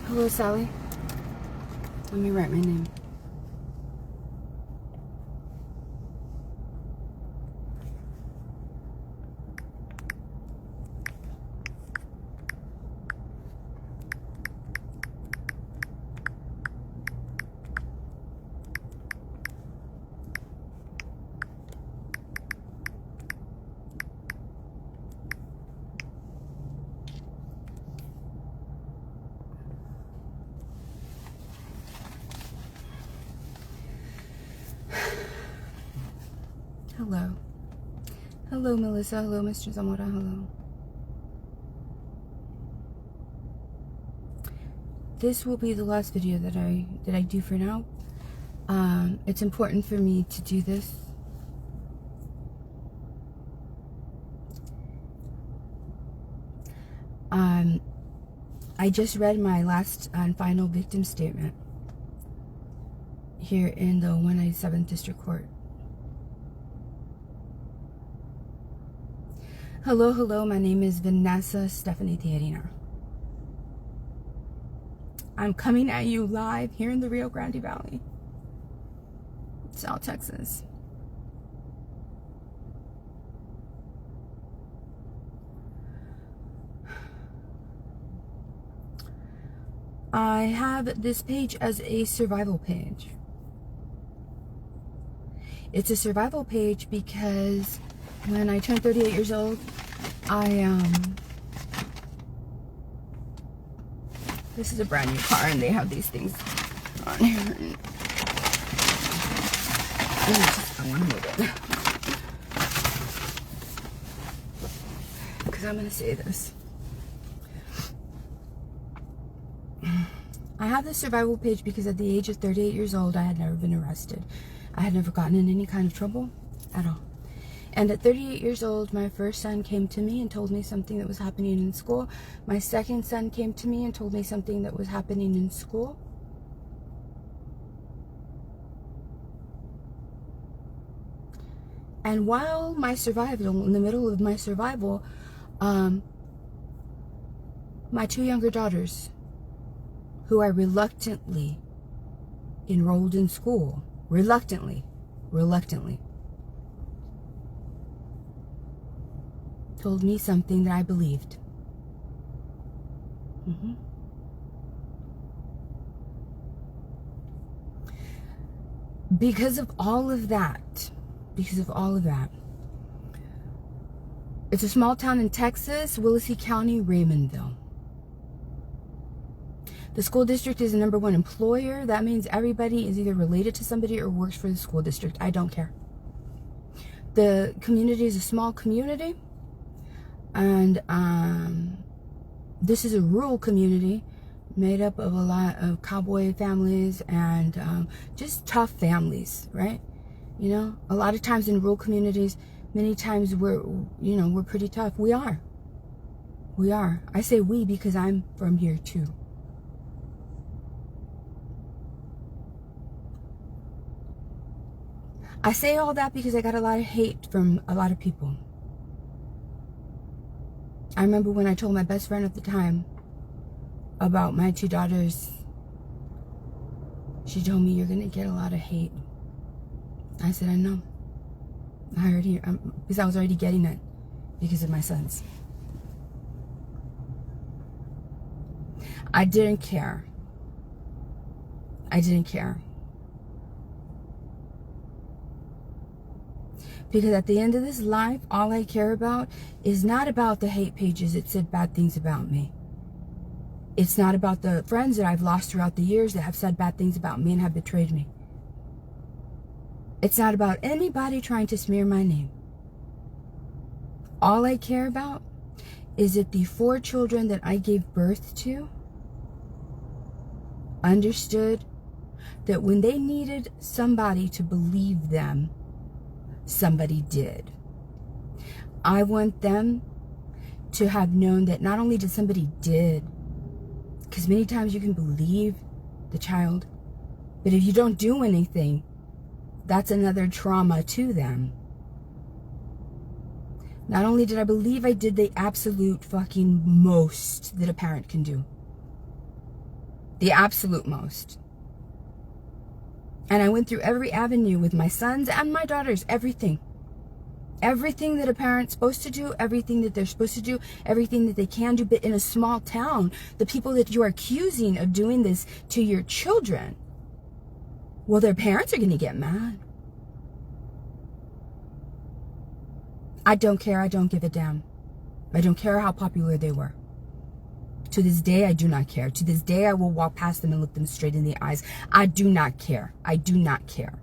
Hello, Sally. Let me write my name. Hello. Hello, Melissa. Hello, Mr. Zamora. Hello. This will be the last video that I do for now. It's important for me to do this. I just read my last and final victim statement here in the 197th District Court. Hello, my name is Vanessa Stephanie Tijerina. I'm coming at you live here in the Rio Grande Valley, South Texas. I have this page as a survival page. It's a survival page because when I turned 38 years old, this is a brand new car and they have these things on here. I want to move it. Because I'm going to say this. I have this survival page because at the age of 38 years old, I had never been arrested. I had never gotten in any kind of trouble at all. And at 38 years old, my first son came to me and told me something that was happening in school. My second son came to me and told me something that was happening in school. And while my survival, in the middle of my survival, my two younger daughters, who I reluctantly enrolled in school, reluctantly, told me something that I believed. Because of all of that, it's a small town in Texas, Willacy County, Raymondville. The school district is the #1 employer. That means everybody is either related to somebody or works for the school district. I don't care. The community is a small community. And this is a rural community made up of a lot of cowboy families and just tough families, right? You know, a lot of times in rural communities, many times we're pretty tough. We are. I say we because I'm from here too. I say all that because I got a lot of hate from a lot of people. I remember when I told my best friend at the time about my two daughters, she told me, "You're going to get a lot of hate." I said, "I know. Because I was already getting it because of my sons." I didn't care. Because at the end of this life, all I care about is not about the hate pages that said bad things about me. It's not about the friends that I've lost throughout the years that have said bad things about me and have betrayed me. It's not about anybody trying to smear my name. All I care about is that the 4 children that I gave birth to understood that when they needed somebody to believe them, somebody did. I want them to have known that not only did somebody did, because many times you can believe the child, but if you don't do anything, that's another trauma to them. Not only did I believe I, I, did the absolute fucking most that a parent can do. The absolute most. And I went through every avenue with my sons and my daughters, everything. Everything that a parent's supposed to do, everything that they're supposed to do, everything that they can do. But in a small town, the people that you're accusing of doing this to your children, well, their parents are going to get mad. I don't care. I don't give a damn. I don't care how popular they were. To this day, I do not care. To this day, I will walk past them and look them straight in the eyes. I do not care. I do not care.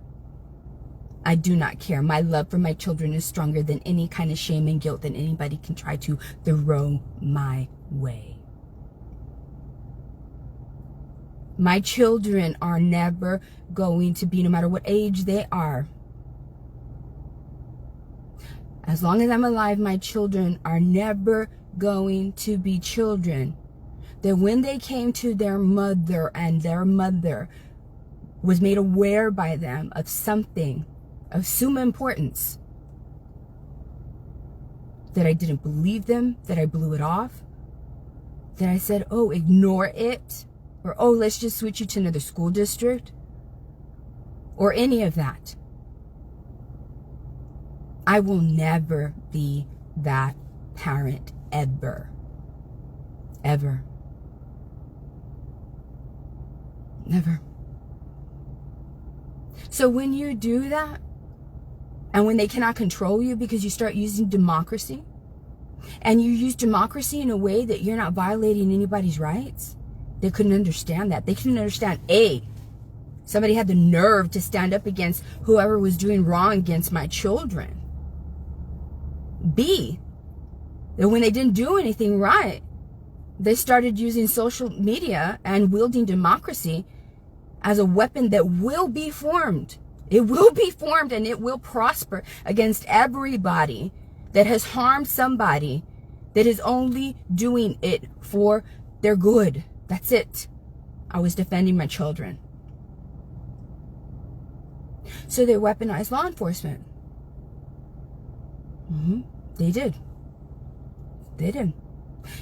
I do not care. My love for my children is stronger than any kind of shame and guilt that anybody can try to throw my way. My children are never going to be, no matter what age they are, as long as I'm alive, my children are never going to be children that when they came to their mother and their mother was made aware by them of something of some importance, that I didn't believe them, that I blew it off, that I said, oh, ignore it, or oh, let's just switch you to another school district, or any of that. I will never be that parent ever. Ever. Never. So when you do that, and when they cannot control you because you start using democracy, and you use democracy in a way that you're not violating anybody's rights, they couldn't understand that. They couldn't understand, A, somebody had the nerve to stand up against whoever was doing wrong against my children. B, that when they didn't do anything right, they started using social media and wielding democracy as a weapon that will be formed. It will be formed and it will prosper against everybody that has harmed somebody that is only doing it for their good. That's it. I was defending my children. So they weaponized law enforcement. They did. They did.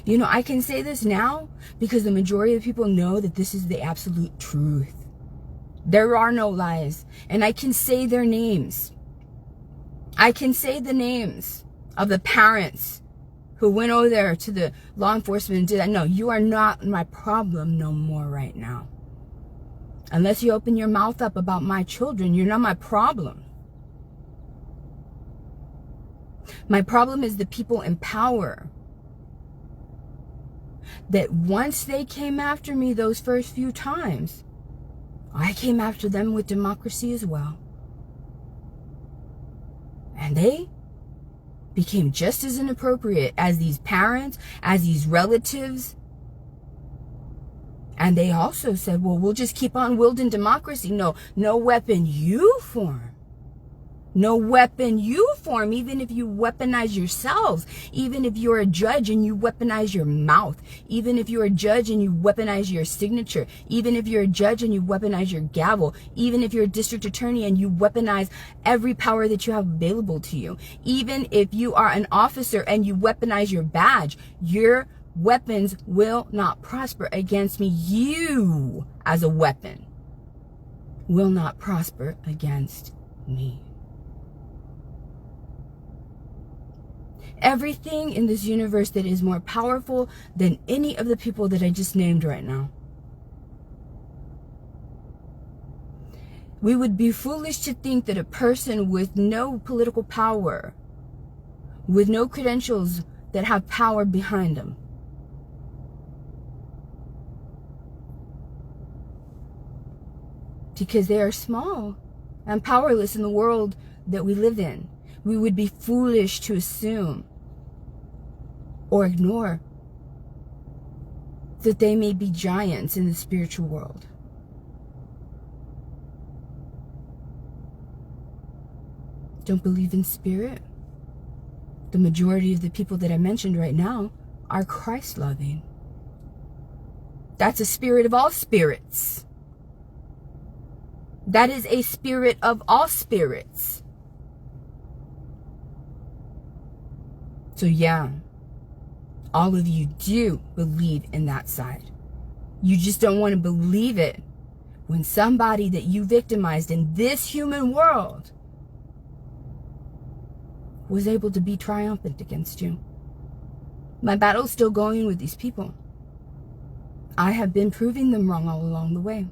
You know, I can say this now because the majority of people know that this is the absolute truth. There are no lies. And I can say their names. I can say the names of the parents who went over there to the law enforcement and did that. No, you are not my problem no more right now. Unless you open your mouth up about my children, you're not my problem. My problem is the people in power that once they came after me those first few times, I came after them with democracy as well. And they became just as inappropriate as these parents, as these relatives. And they also said, well, we'll just keep on wielding democracy. No, no weapon you form. No weapon you form, even if you weaponize yourselves, even if you're a judge and you weaponize your mouth, even if you're a judge and you weaponize your signature, even if you're a judge and you weaponize your gavel, even if you're a district attorney and you weaponize every power that you have available to you, even if you are an officer and you weaponize your badge, your weapons will not prosper against me. You, as a weapon, will not prosper against me. Everything in this universe that is more powerful than any of the people that I just named right now. We would be foolish to think that a person with no political power, with no credentials that have power behind them, because they are small and powerless in the world that we live in, we would be foolish to assume or ignore that they may be giants in the spiritual world. Don't believe in spirit? The majority of the people that I mentioned right now are Christ-loving. That's a spirit of all spirits. That is a spirit of all spirits. So yeah, all of you do believe in that side. You just don't want to believe it when somebody that you victimized in this human world was able to be triumphant against you. My battle's still going with these people. I have been proving them wrong all along the way.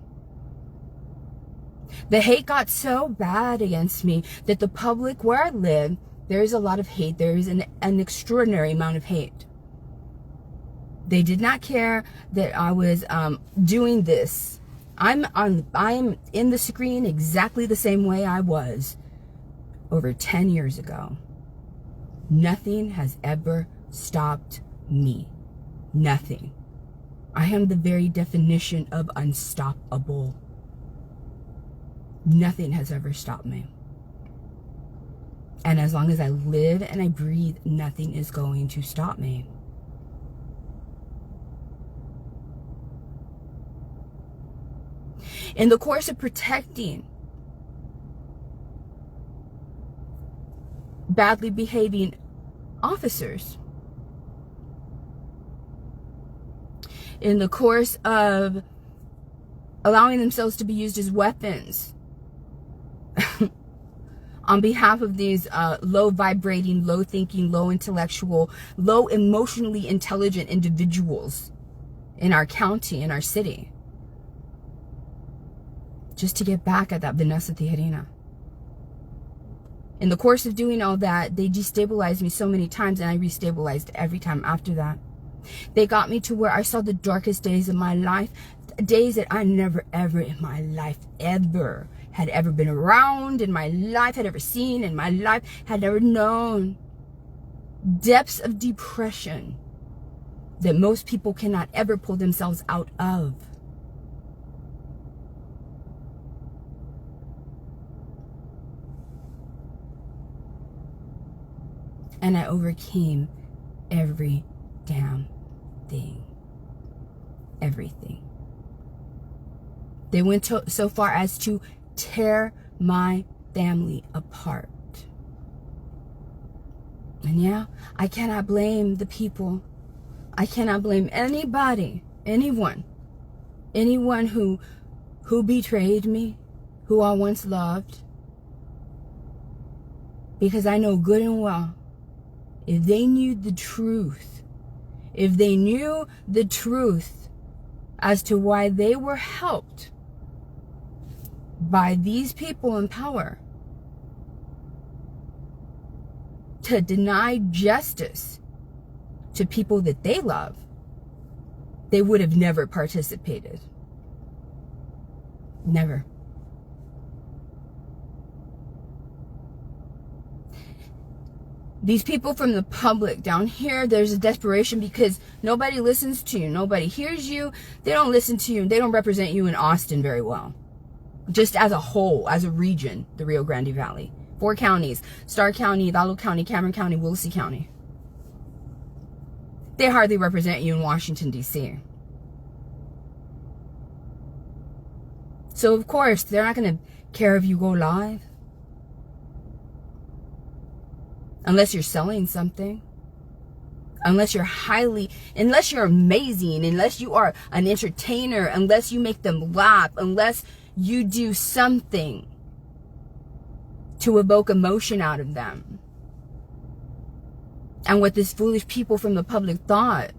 The hate got so bad against me that the public where I live, there is a lot of hate. There is an extraordinary amount of hate. They did not care that I was doing this. I'm in the screen exactly the same way I was over 10 years ago. Nothing has ever stopped me. Nothing. I am the very definition of unstoppable. Nothing has ever stopped me. And as long as I live and I breathe, nothing is going to stop me. In the course of protecting badly behaving officers, in the course of allowing themselves to be used as weapons on behalf of these low vibrating, low thinking, low intellectual, low emotionally intelligent individuals in our county, in our city, just to get back at that Vanessa Tijerina. In the course of doing all that, they destabilized me so many times, and I restabilized every time after that. They got me to where I saw the darkest days of my life, days that I never ever in my life ever had ever been around in my life, had ever seen in my life, had ever known. Depths of depression that most people cannot ever pull themselves out of. And I overcame every damn thing. Everything. They went so far as to tear my family apart. And yeah, I cannot blame the people. I cannot blame anybody, anyone who betrayed me, who I once loved. Because I know good and well, if they knew the truth, if they knew the truth as to why they were helped by these people in power to deny justice to people that they love, they would have never participated. Never. These people from the public down here, there's a desperation because nobody listens to you. Nobody hears you. They don't listen to you. They don't represent you in Austin very well. Just as a whole, as a region, the Rio Grande Valley. 4 counties: Starr County, Hidalgo County, Cameron County, Willacy County. They hardly represent you in Washington, D.C. So, of course, they're not going to care if you go live. Unless you're selling something. Unless you're unless you're amazing, unless you are an entertainer, unless you make them laugh, unless you do something to evoke emotion out of them. And what these foolish people from the public thought,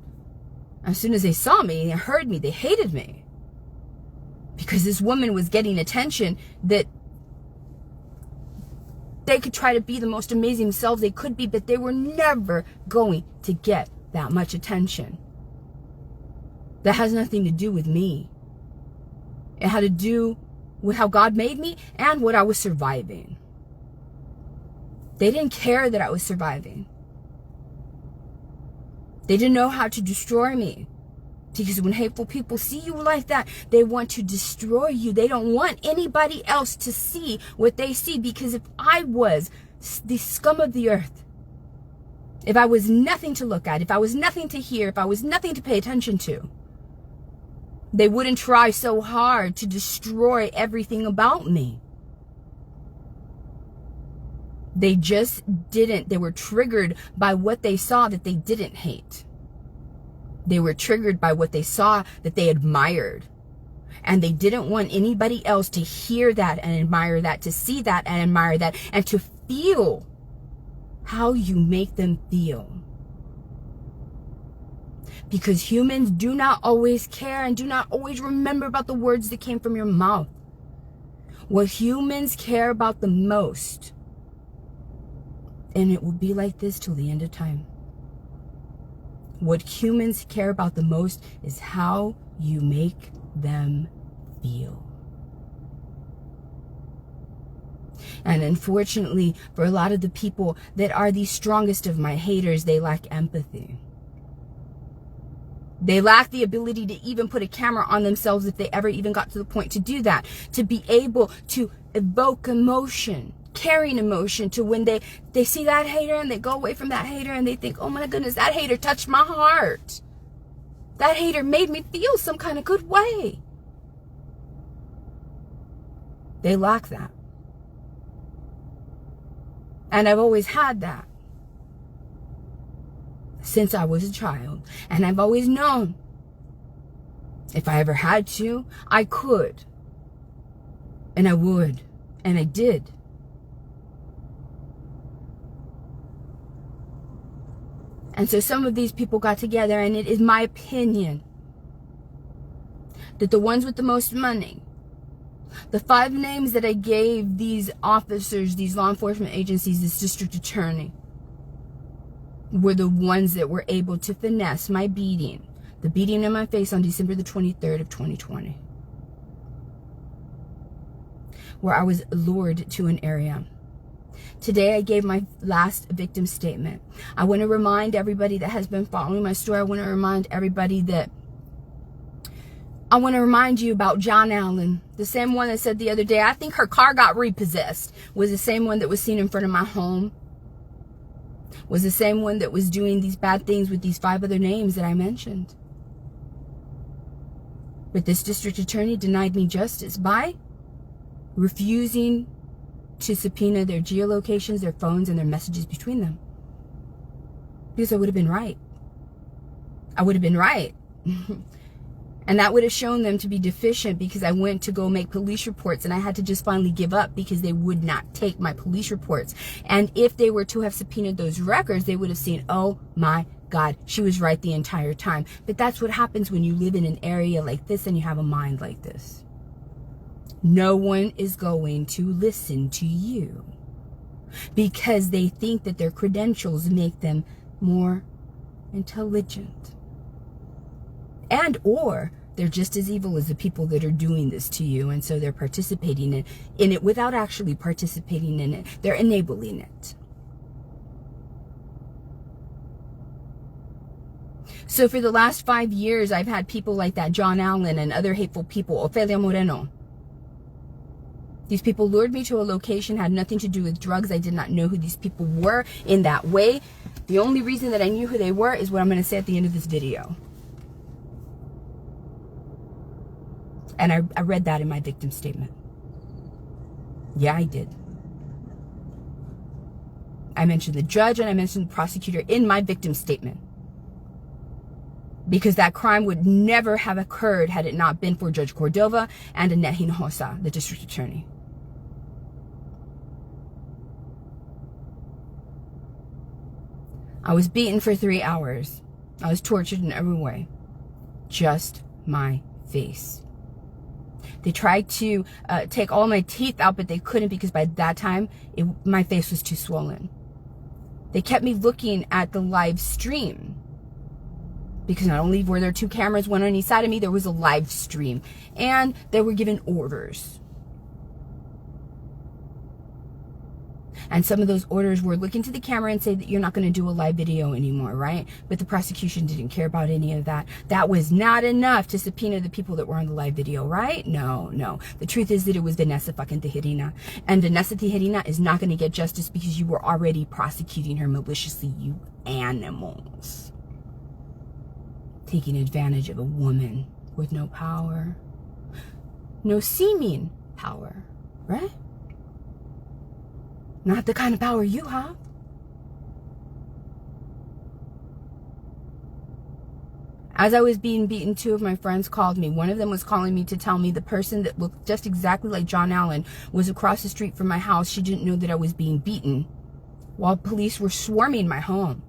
as soon as they saw me and heard me, they hated me. Because this woman was getting attention that they could try to be the most amazing selves they could be, but they were never going to get that much attention. That has nothing to do with me. It had to do with how God made me and what I was surviving. They didn't care that I was surviving. They didn't know how to destroy me. Because when hateful people see you like that, they want to destroy you. They don't want anybody else to see what they see. Because if I was the scum of the earth, if I was nothing to look at, if I was nothing to hear, if I was nothing to pay attention to, they wouldn't try so hard to destroy everything about me. They just didn't. They were triggered by what they saw that they didn't hate. They were triggered by what they saw that they admired. And they didn't want anybody else to hear that and admire that, to see that and admire that, and to feel how you make them feel. Because humans do not always care and do not always remember about the words that came from your mouth. What humans care about the most, and it will be like this till the end of time. What humans care about the most is how you make them feel. And unfortunately, for a lot of the people that are the strongest of my haters, they lack empathy. They lack the ability to even put a camera on themselves if they ever even got to the point to do that. To be able to evoke emotion, carrying emotion, to when they see that hater and they go away from that hater and they think, oh my goodness, that hater touched my heart. That hater made me feel some kind of good way. They lack that. And I've always had that since I was a child. And I've always known if I ever had to, I could. And I would. And I did. And so some of these people got together, and it is my opinion that the ones with the most money, the 5 names that I gave these officers, these law enforcement agencies, this district attorney, were the ones that were able to finesse my beating, the beating in my face on December the 23rd of 2020, where I was lured to an area. Today I gave my last victim statement. I want to remind everybody that has been following my story, I want to remind you about John Allen, the same one that said the other day, I think her car got repossessed, was the same one that was seen in front of my home, was the same one that was doing these bad things with these 5 other names that I mentioned. But this district attorney denied me justice by refusing to subpoena their geolocations, their phones, and their messages between them. Because I would have been right. I would have been right. And that would have shown them to be deficient, because I went to go make police reports and I had to just finally give up because they would not take my police reports. And if they were to have subpoenaed those records, they would have seen, oh my God, she was right the entire time. But that's what happens when you live in an area like this and you have a mind like this. No one is going to listen to you because they think that their credentials make them more intelligent. And or they're just as evil as the people that are doing this to you, and so they're participating in it without actually participating in it. They're enabling it. So for the last 5 years, I've had people like that, John Allen and other hateful people, Ofelia Moreno. These people lured me to a location, had nothing to do with drugs. I did not know who these people were in that way. The only reason that I knew who they were is what I'm going to say at the end of this video. And I read that in my victim statement. Yeah, I did. I mentioned the judge and I mentioned the prosecutor in my victim statement. Because that crime would never have occurred had it not been for Judge Cordova and Annette Hinojosa, the district attorney. I was beaten for 3 hours. I was tortured in every way. Just my face. They tried to take all my teeth out, but they couldn't because by that time, my face was too swollen. They kept me looking at the live stream. Because not only were there 2 cameras, one on each side of me, there was a live stream. And they were given orders. And some of those orders were look into the camera and say that you're not going to do a live video anymore, right? But the prosecution didn't care about any of that. That was not enough to subpoena the people that were on the live video, right? No. The truth is that it was Vanessa fucking Tijerina. And Vanessa Tijerina is not going to get justice because you were already prosecuting her maliciously, you animals. Taking advantage of a woman with no power. No seeming power, right? Not the kind of power you have. As I was being beaten, two of my friends called me. One of them was calling me to tell me the person that looked just exactly like John Allen was across the street from my house. She didn't know that I was being beaten while police were swarming my home.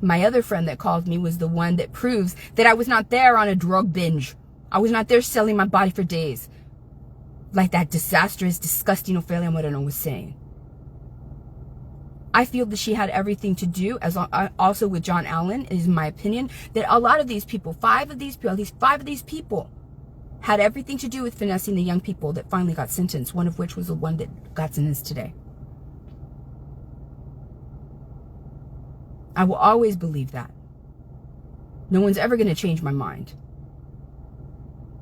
My other friend that called me was the one that proves that I was not there on a drug binge. I was not there selling my body for days. Like that disastrous, disgusting Ophelia Moreno was saying. I feel that she had everything to do, as also with John Allen, it is my opinion, that a lot of these people, at least 5 of these people, had everything to do with finessing the young people that finally got sentenced, one of which was the one that got sentenced today. I will always believe that. No one's ever going to change my mind.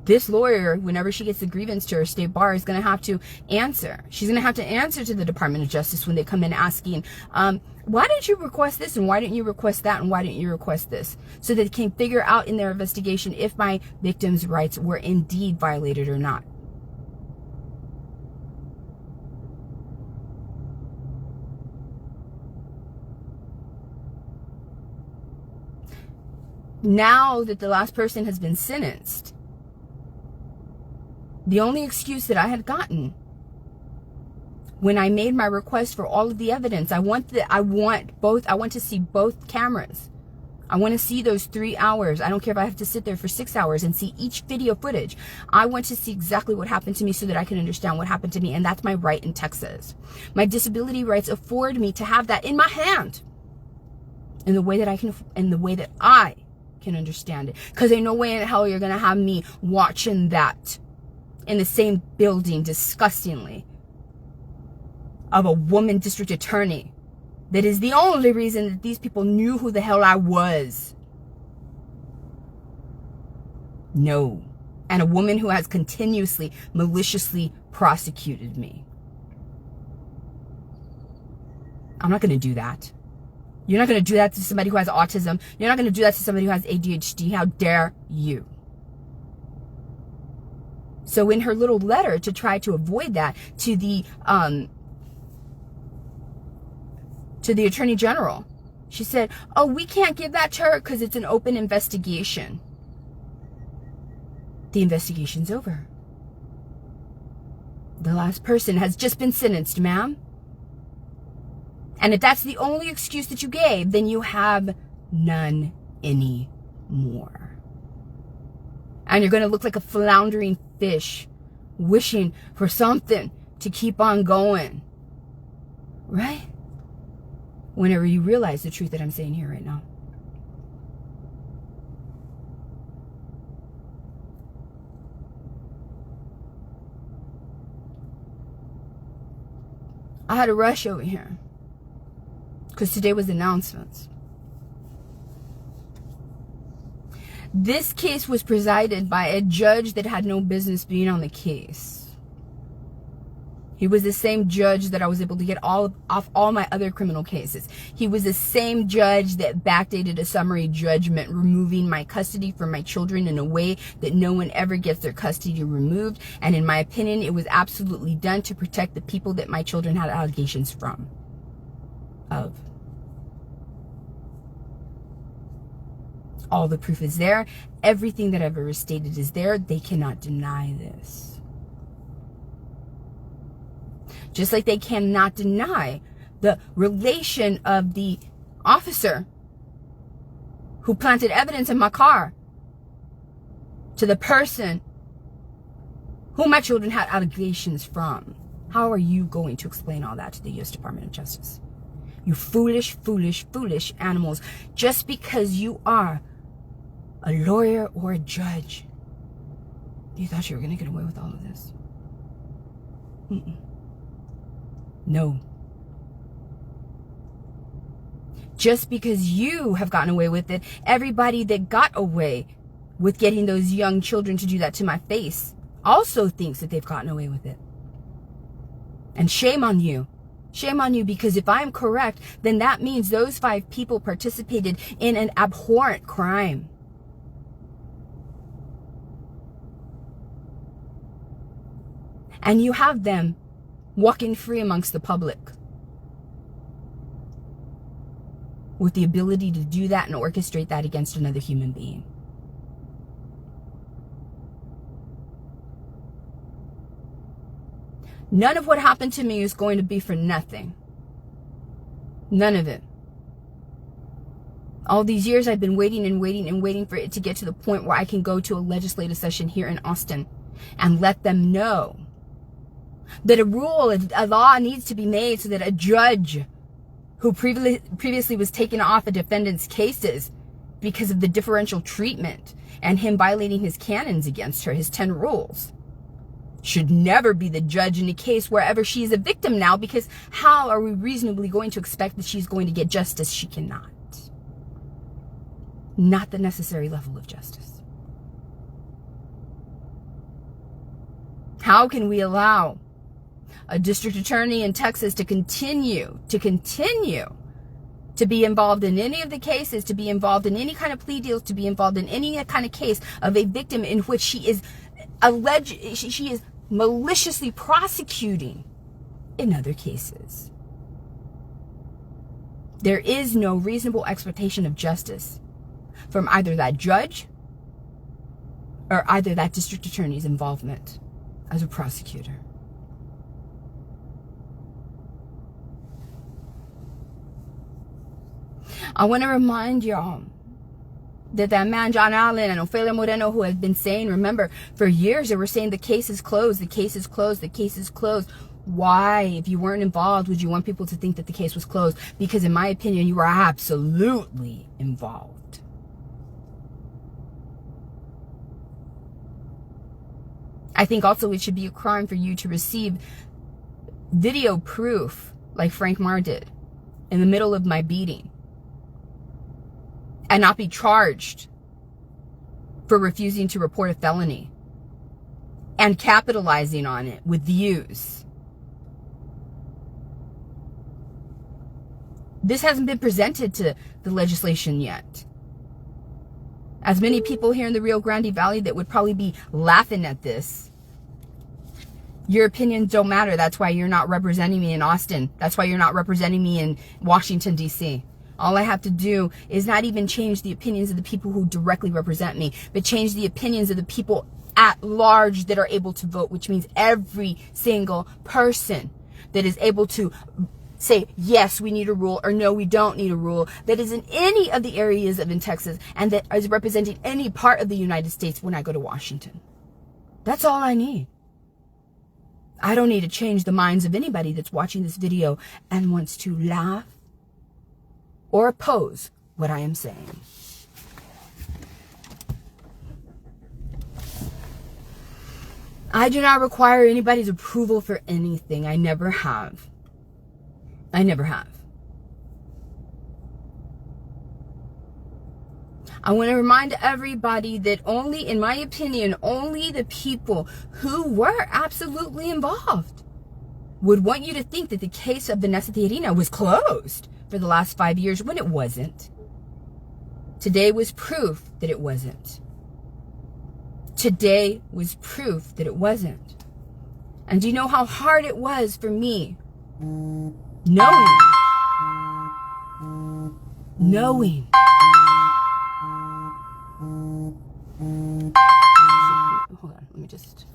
This lawyer, whenever she gets the grievance to her state bar, is going to have to answer. She's going to have to answer to the Department of Justice when they come in asking, why didn't you request this, and why didn't you request that, and why didn't you request this? So that they can figure out in their investigation if my victim's rights were indeed violated or not. Now that the last person has been sentenced, the only excuse that I had gotten when I made my request for all of the evidence, I want to see both cameras. I want to see those 3 hours. I don't care if I have to sit there for 6 hours and see each video footage. I want to see exactly what happened to me so that I can understand what happened to me. And that's my right in Texas. My disability rights afford me to have that in my hand in the way that I can understand it. Because ain't no way in hell you're going to have me watching that in the same building, disgustingly, of a woman district attorney that is the only reason that these people knew who the hell I was. No. And a woman who has continuously, maliciously prosecuted me. I'm not going to do that. You're not going to do that to somebody who has autism. You're not going to do that to somebody who has ADHD. How dare you? So in her little letter to try to avoid that to the Attorney General, she said, oh, we can't give that to her because it's an open investigation. The investigation's over. The last person has just been sentenced, ma'am. And if that's the only excuse that you gave, then you have none anymore. And you're going to look like a floundering fish, wishing for something to keep on going. Right? Whenever you realize the truth that I'm saying here right now. I had a rush over here because today was announcements. This case was presided by a judge that had no business being on the case. He was the same judge that I was able to get off all my other criminal cases. He was the same judge that backdated a summary judgment, removing my custody from my children in a way that no one ever gets their custody removed. And in my opinion, it was absolutely done to protect the people that my children had allegations of. All the proof is there. Everything that I've ever stated is there. They cannot deny this. Just like they cannot deny the relation of the officer who planted evidence in my car to the person who my children had allegations from. How are you going to explain all that to the U.S. Department of Justice? You foolish, foolish, foolish animals. Just because you are a lawyer or a judge, you thought you were going to get away with all of this. No. Just because you have gotten away with it, everybody that got away with getting those young children to do that to my face also thinks that they've gotten away with it. And shame on you. Shame on you, because if I'm correct, then that means those 5 people participated in an abhorrent crime. And you have them walking free amongst the public. with the ability to do that and orchestrate that against another human being. None of what happened to me is going to be for nothing. None of it. All these years I've been waiting and waiting and waiting for it to get to the point where I can go to a legislative session here in Austin and let them know that a law needs to be made so that a judge who previously was taken off a defendant's cases because of the differential treatment and him violating his canons against her, his 10 rules, should never be the judge in a case wherever she is a victim now, because how are we reasonably going to expect that she's going to get justice? She cannot. Not the necessary level of justice. How can we allow a district attorney in Texas to continue to be involved in any of the cases, to be involved in any kind of plea deals, to be involved in any kind of case of a victim in which she is maliciously prosecuting in other cases? There is no reasonable expectation of justice from either that judge or either that district attorney's involvement as a prosecutor. I want to remind y'all that man, John Allen and Ofelia Moreno, who has been saying, remember, for years they were saying the case is closed, the case is closed, the case is closed. Why, if you weren't involved, would you want people to think that the case was closed? Because in my opinion, you were absolutely involved. I think also it should be a crime for you to receive video proof like Frank Marr did in the middle of my beating and not be charged for refusing to report a felony and capitalizing on it with views. This hasn't been presented to the legislation yet. As many people here in the Rio Grande Valley that would probably be laughing at this, your opinions don't matter. That's why you're not representing me in Austin. That's why you're not representing me in Washington, D.C. All I have to do is not even change the opinions of the people who directly represent me, but change the opinions of the people at large that are able to vote, which means every single person that is able to say, yes, we need a rule, or no, we don't need a rule, that is in any of the areas in Texas and that is representing any part of the United States when I go to Washington. That's all I need. I don't need to change the minds of anybody that's watching this video and wants to laugh or oppose what I am saying. I do not require anybody's approval for anything. I never have. I never have. I want to remind everybody that only, in my opinion, only the people who were absolutely involved would want you to think that the case of Vanessa Tijerina was closed for the last 5 years when it wasn't. Today was proof that it wasn't. Today was proof that it wasn't. And do you know how hard it was for me knowing. Hold on, let me just.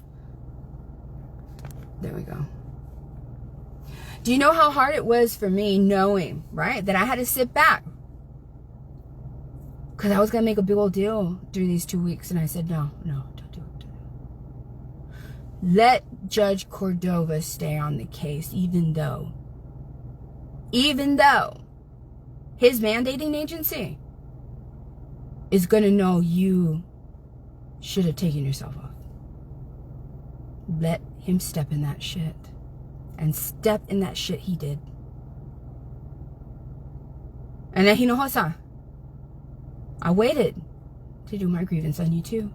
There we go. Do you know how hard it was for me knowing, right, that I had to sit back? Because I was going to make a big old deal during these 2 weeks. And I said, no, don't do it. Let Judge Cordova stay on the case, even though his mandating agency is going to know you should have taken yourself off. Let him step in that shit. And step in that shit he did. And then Hinojosa, I waited to do my grievance on you too.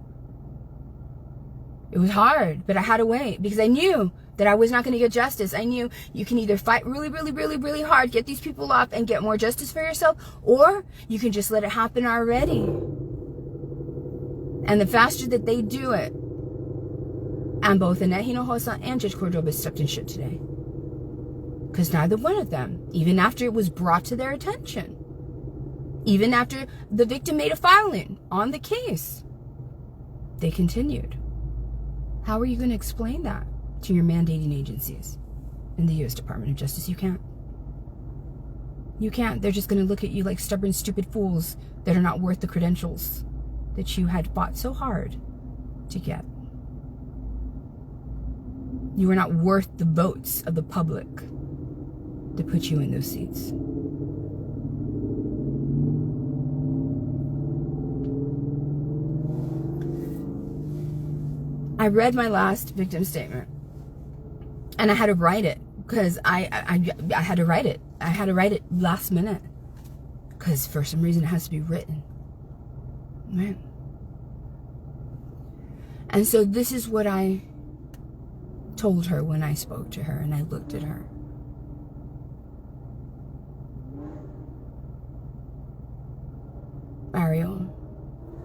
It was hard, but I had to wait because I knew that I was not going to get justice. I knew you can either fight really, really, really, really hard, get these people off and get more justice for yourself, or you can just let it happen already. And the faster that they do it, and both Annette Hinojosa and Judge Cordova stepped in shit today. Because neither one of them, even after it was brought to their attention, Even after the victim made a filing on the case, they continued. How are you going to explain that to your mandating agencies in the U.S. Department of Justice? You can't. You can't. They're just going to look at you like stubborn, stupid fools that are not worth the credentials that you had fought so hard to get. You are not worth the votes of the public to put you in those seats. I read my last victim statement, and I had to write it because I had to write it. I had to write it last minute because for some reason it has to be written. Right? And so this is what I told her when I spoke to her and I looked at her. Ariel,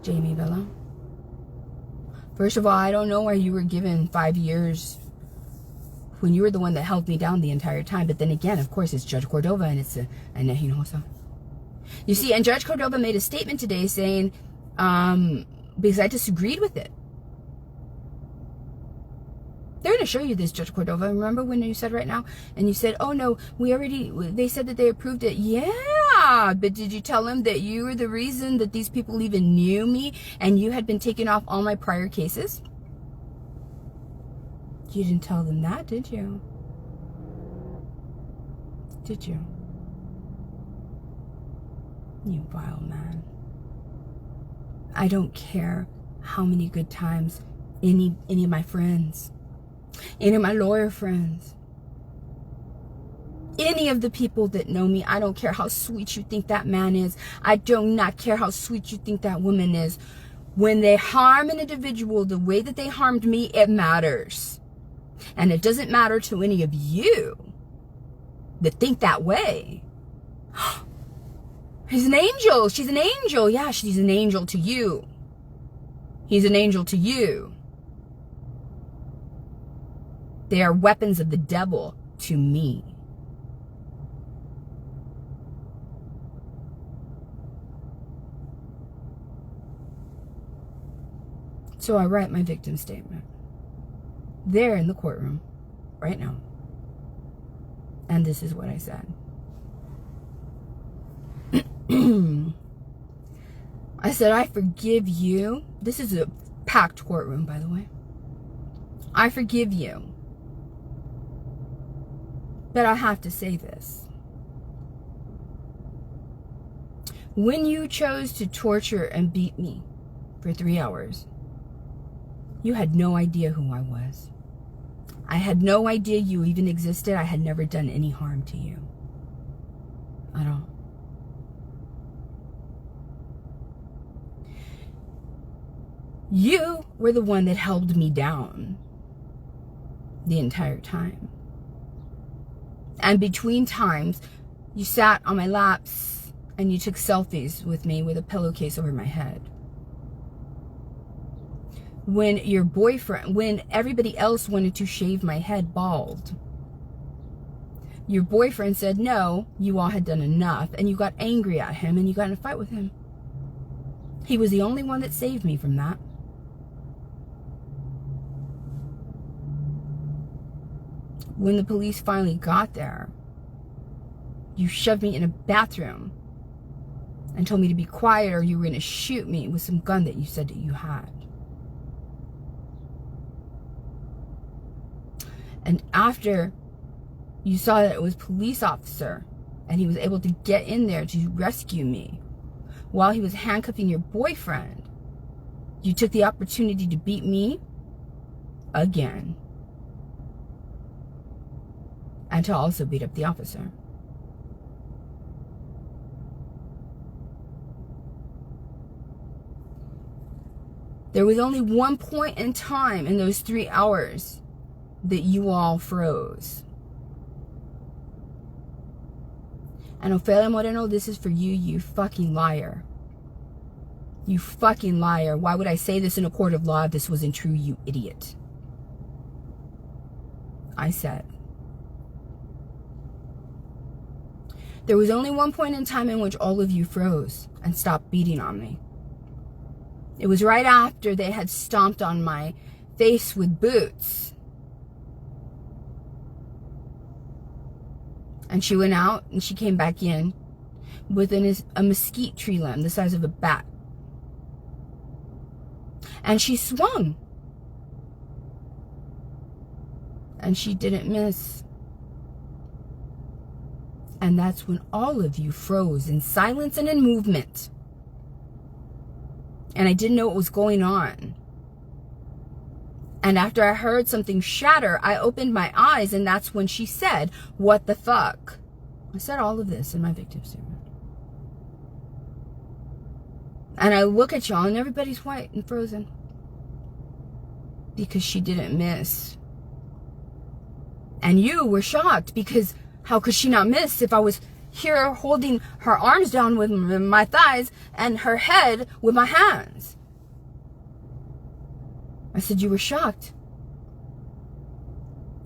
Jamie Villa. First of all, I don't know why you were given 5 years when you were the one that held me down the entire time. But then again, of course, it's Judge Cordova and it's Ana Hinojosa. You see, and Judge Cordova made a statement today saying, because I disagreed with it. They're going to show you this, Judge Cordova. Remember when you said right now? And you said, oh no, they said that they approved it. Yeah, but did you tell them that you were the reason that these people even knew me and you had been taking off all my prior cases? You didn't tell them that, did you? Did you? You vile man. I don't care how many good times any of my friends, any of my lawyer friends, any of the people that know me, I don't care how sweet you think that man is. I do not care how sweet you think that woman is. When they harm an individual the way that they harmed me, it matters. And it doesn't matter to any of you that think that way. He's an angel. She's an angel. Yeah, she's an angel to you. He's an angel to you. They are weapons of the devil to me. So I write my victim statement there in the courtroom right now. And this is what I said. I said, I forgive you. This is a packed courtroom, by the way. I forgive you. But I have to say this. When you chose to torture and beat me for 3 hours, you had no idea who I was. I had no idea you even existed. I had never done any harm to you at all. You were the one that held me down the entire time. And between times, you sat on my laps and you took selfies with me with a pillowcase over my head. When your boyfriend, when everybody else wanted to shave my head bald, your boyfriend said, no, you all had done enough. And you got angry at him and you got in a fight with him. He was the only one that saved me from that. When the police finally got there, you shoved me in a bathroom and told me to be quiet or you were going to shoot me with some gun that you said that you had. And after you saw that it was a police officer and he was able to get in there to rescue me while he was handcuffing your boyfriend, you took the opportunity to beat me again. And to also beat up the officer. There was only one point in time in those 3 hours that you all froze. And Ofelia Moreno, this is for you, you fucking liar. You fucking liar. Why would I say this in a court of law if this wasn't true, you idiot? I said, There was only one point in time in which all of you froze and stopped beating on me. It was right after they had stomped on my face with boots. And she went out and she came back in with a mesquite tree limb the size of a bat. And she swung. And she didn't miss. And that's when all of you froze in silence and in movement. And I didn't know what was going on. And after I heard something shatter, I opened my eyes, and that's when she said, "What the fuck?" I said all of this in my victim statement. And I look at y'all, and everybody's white and frozen. Because she didn't miss. And you were shocked, because how could she not miss if I was here holding her arms down with my thighs and her head with my hands? I said, you were shocked.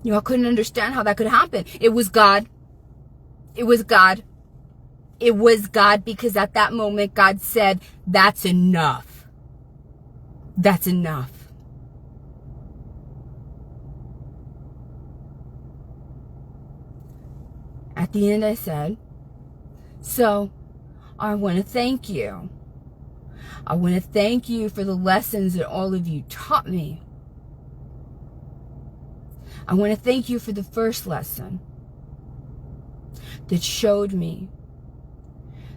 You all couldn't understand how that could happen. It was God. It was God. It was God, because at that moment, God said, that's enough. That's enough. At the end, I said, so I want to thank you. I want to thank you for the lessons that all of you taught me. I want to thank you for the first lesson that showed me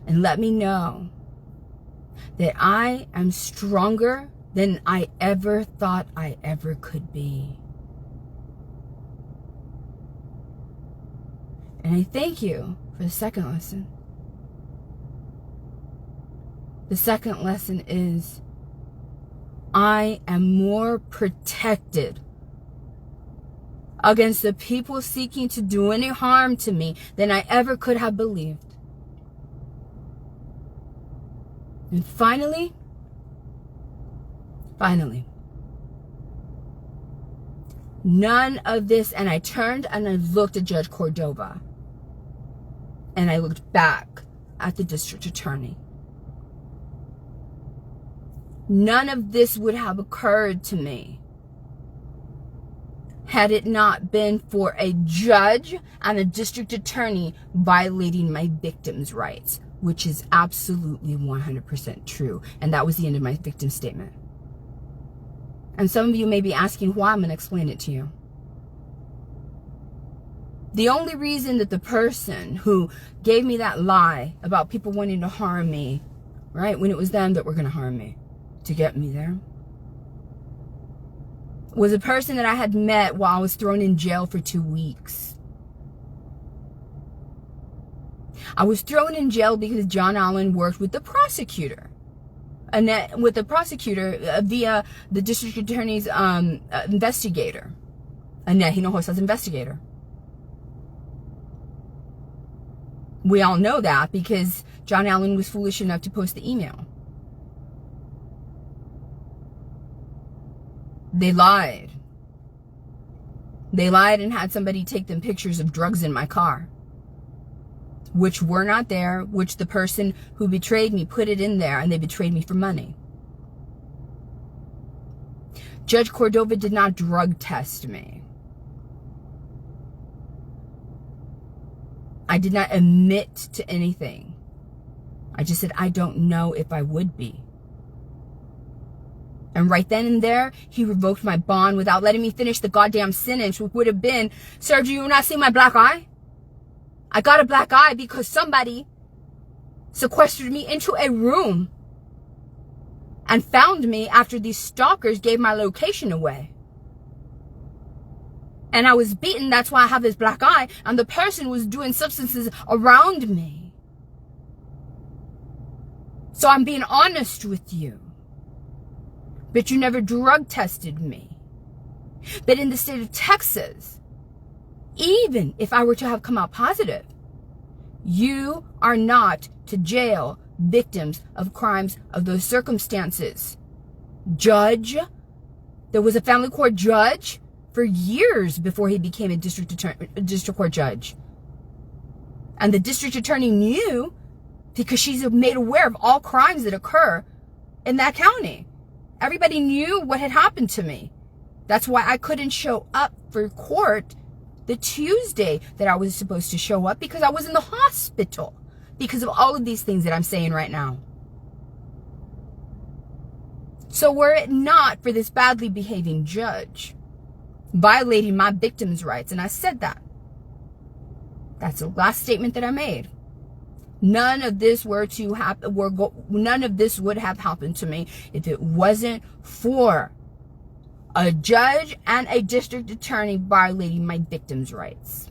and let me know that I am stronger than I ever thought I ever could be. And I thank you for the second lesson. The second lesson is, I am more protected against the people seeking to do any harm to me than I ever could have believed. And finally, none of this, and I turned and I looked at Judge Cordova. And I looked back at the district attorney. None of this would have occurred to me had it not been for a judge and a district attorney violating my victim's rights, which is absolutely 100% true. And that was the end of my victim statement. And some of you may be asking why. I'm going to explain it to you. The only reason that the person who gave me that lie about people wanting to harm me, right, when it was them that were going to harm me, to get me there, was a person that I had met while I was thrown in jail for 2 weeks. I was thrown in jail because John Allen worked with the prosecutor. Via the district attorney's investigator. Annette Hinojos as investigator. We all know that because John Allen was foolish enough to post the email. They lied. They lied and had somebody take them pictures of drugs in my car, which were not there, which the person who betrayed me put it in there, and they betrayed me for money. Judge Cordova did not drug test me. I did not admit to anything. I just said, I don't know if I would be. And right then and there, he revoked my bond without letting me finish the goddamn sentence, which would have been, sir, do you not see my black eye? I got a black eye because somebody sequestered me into a room and found me after these stalkers gave my location away. And I was beaten, that's why I have this black eye, and the person was doing substances around me. So I'm being honest with you. But you never drug tested me. But in the state of Texas, even if I were to have come out positive, you are not to jail victims of crimes of those circumstances. Judge, there was a family court judge for years before he became a district court judge. And the district attorney knew because she's made aware of all crimes that occur in that county. Everybody knew what had happened to me. That's why I couldn't show up for court the Tuesday that I was supposed to show up, because I was in the hospital because of all of these things that I'm saying right now. So were it not for this badly behaving judge violating my victim's rights, and I said that. That's the last statement that I made. None of this would have happened to me if it wasn't for a judge and a district attorney violating my victim's rights.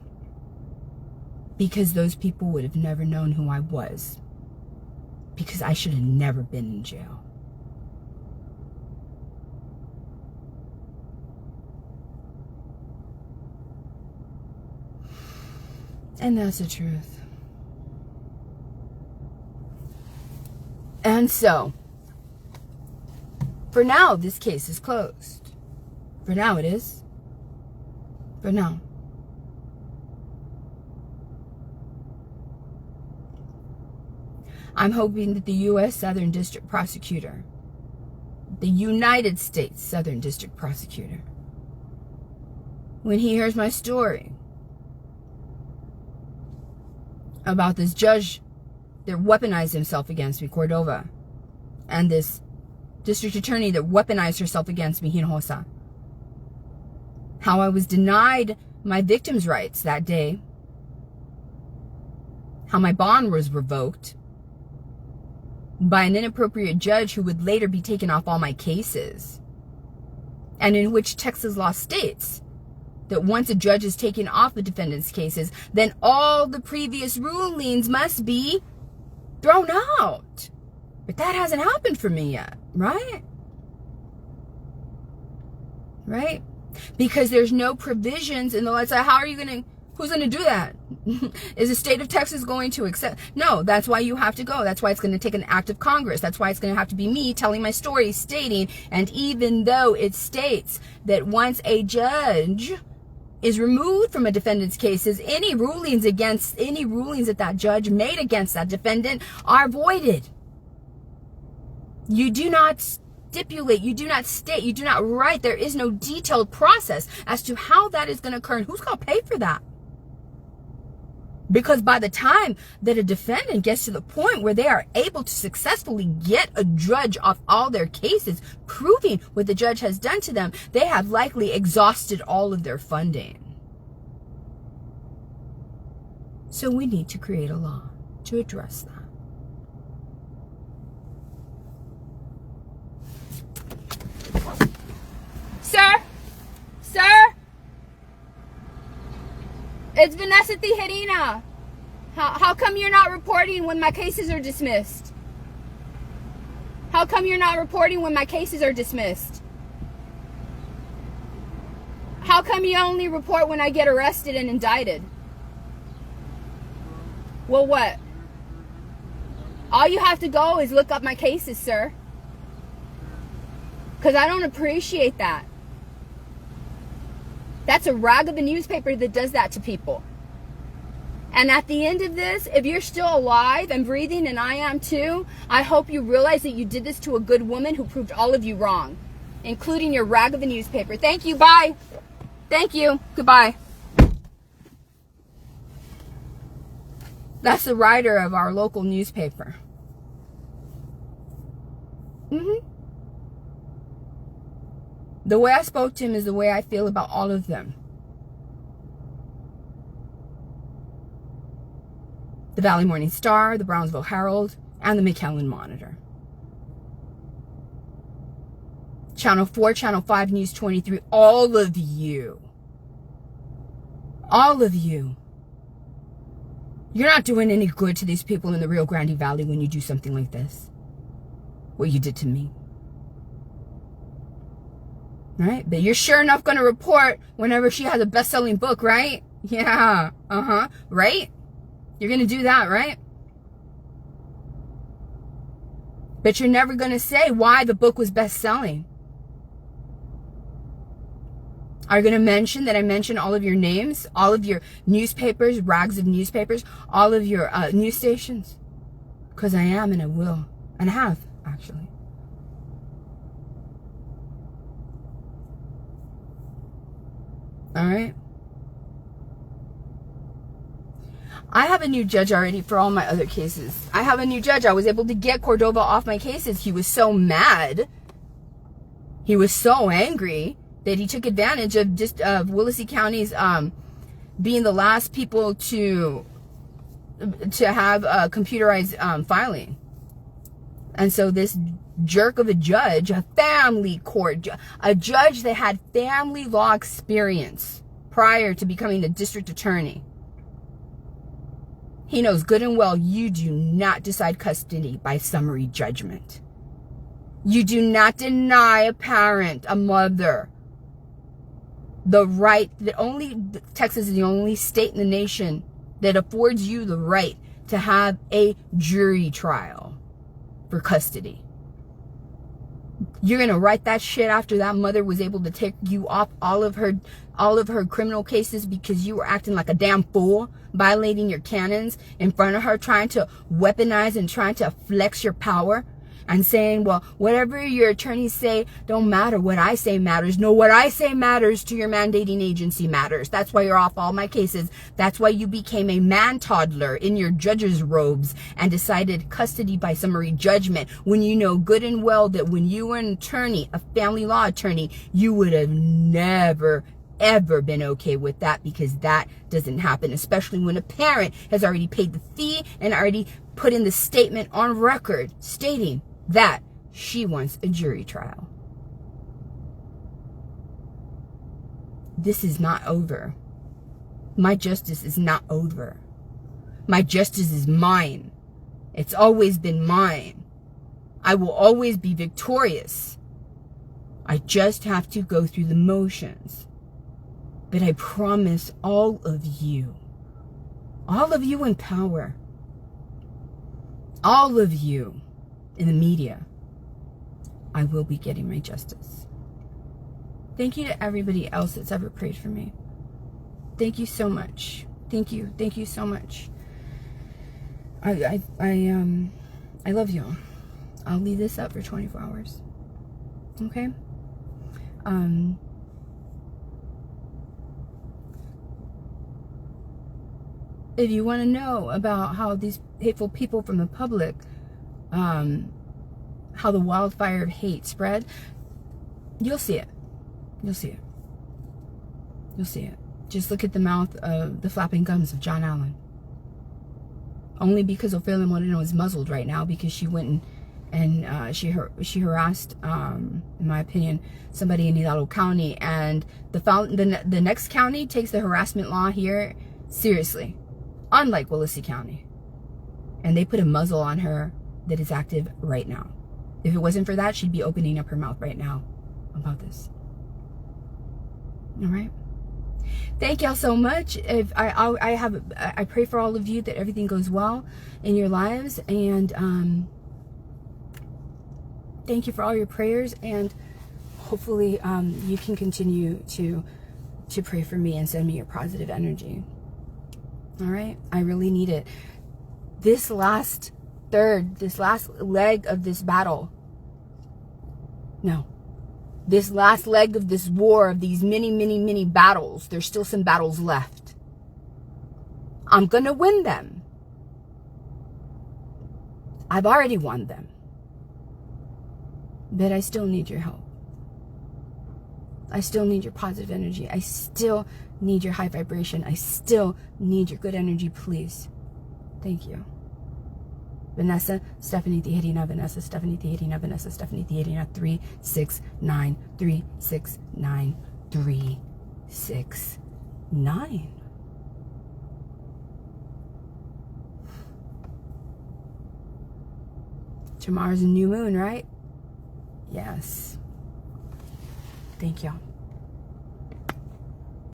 Because those people would have never known who I was. Because I should have never been in jail. And that's the truth. And so, for now, this case is closed. For now, it is. For now. I'm hoping that the U.S. Southern District Prosecutor, the United States Southern District Prosecutor, when he hears my story about this judge that weaponized himself against me, Cordova, and this district attorney that weaponized herself against me, Hinojosa, how I was denied my victim's rights that day, how my bond was revoked by an inappropriate judge who would later be taken off all my cases, and in which Texas law states that once a judge is taken off the defendant's cases, then all the previous rulings must be thrown out. But that hasn't happened for me yet, right? Right? Because there's no provisions in the law. It's like, how are you going to, who's going to do that? Is the state of Texas going to accept? No, that's why you have to go. That's why it's going to take an act of Congress. That's why it's going to have to be me telling my story, stating, and even though it states that once a judge is removed from a defendant's cases, any rulings that that judge made against that defendant are voided. You do not stipulate, you do not state, you do not write. There is no detailed process as to how that is going to occur and who's going to pay for that. Because by the time that a defendant gets to the point where they are able to successfully get a judge off all their cases, proving what the judge has done to them, they have likely exhausted all of their funding. So we need to create a law to address that. Sir, it's Vanessa Tijerina. How come you're not reporting when my cases are dismissed? How come you're not reporting when my cases are dismissed? How come you only report when I get arrested and indicted? Well, what? All you have to go is look up my cases, sir. Because I don't appreciate that. That's a rag of a newspaper that does that to people. And at the end of this, if you're still alive and breathing, and I am too, I hope you realize that you did this to a good woman who proved all of you wrong, including your rag of a newspaper. Thank you. Bye. Thank you. Goodbye. That's the writer of our local newspaper. The way I spoke to him is the way I feel about all of them. The Valley Morning Star, the Brownsville Herald, and the McAllen Monitor. Channel 4, Channel 5, News 23, all of you. All of you. You're not doing any good to these people in the Rio Grande Valley when you do something like this. What you did to me. Right? But you're sure enough going to report whenever she has a best-selling book, right? Yeah. Right? You're going to do that, right? But you're never going to say why the book was best-selling. are going to mention that I mention all of your names, all of your newspapers, rags of newspapers, all of your news stations. Because I am and I will. And I have, actually. All right? I have a new judge already for all my other cases. I have a new judge. I was able to get Cordova off my cases. He was so mad. He was so angry that he took advantage of just Willacy County's being the last people to have computerized filing. And so this jerk of a judge, a family court, a judge that had family law experience prior to becoming the district attorney, he knows good and well you do not decide custody by summary judgment. You do not deny a parent, a mother, the right that only Texas is the only state in the nation that affords you the right to have a jury trial for custody. You're going to write that shit after that mother was able to take you off all of her criminal cases because you were acting like a damn fool, violating your canons in front of her, trying to weaponize and trying to flex your power and saying, well, whatever your attorneys say don't matter. What I say matters. No, what I say matters to your mandating agency matters. That's why you're off all my cases. That's why you became a man toddler in your judge's robes and decided custody by summary judgment when you know good and well that when you were an attorney, a family law attorney, you would have never ever been okay with that, because that doesn't happen, especially when a parent has already paid the fee and already put in the statement on record stating that she wants a jury trial. This is not over. My justice is not over. My justice is mine. It's always been mine. I will always be victorious. I just have to go through the motions. But I promise all of you in power, all of you in the media, I will be getting my justice. Thank you to everybody else that's ever prayed for me. Thank you so much. Thank you so much. I love y'all. I'll leave this up for 24 hours. Okay? If you want to know about how these hateful people from the public, how the wildfire of hate spread, you'll see it. You'll see it. You'll see it. Just look at the mouth of the flapping gums of John Allen. Only because Ophelia Moreno is muzzled right now because she went and she harassed, in my opinion, somebody in Hidalgo County, and the next county takes the harassment law here seriously, unlike Willacy County, and they put a muzzle on her that is active right now. If it wasn't for that, she'd be opening up her mouth right now about this. All right. Thank y'all so much. If I pray for all of you that everything goes well in your lives, and thank you for all your prayers, and hopefully you can continue to pray for me and send me your positive energy. All right, I really need it. This last leg of this battle, this last leg of this war, of these many battles, there's still some battles left. I'm gonna win them. I've already won them. But I still need your help. I still need your positive energy. I still need your high vibration. I still need your good energy, please. Thank you. Vanessa, Stephanie Tijerina, Vanessa, Stephanie Tijerina, Vanessa, Stephanie Tijerina, 369, 369, 369. Tomorrow's a new moon, right? Yes. Thank y'all.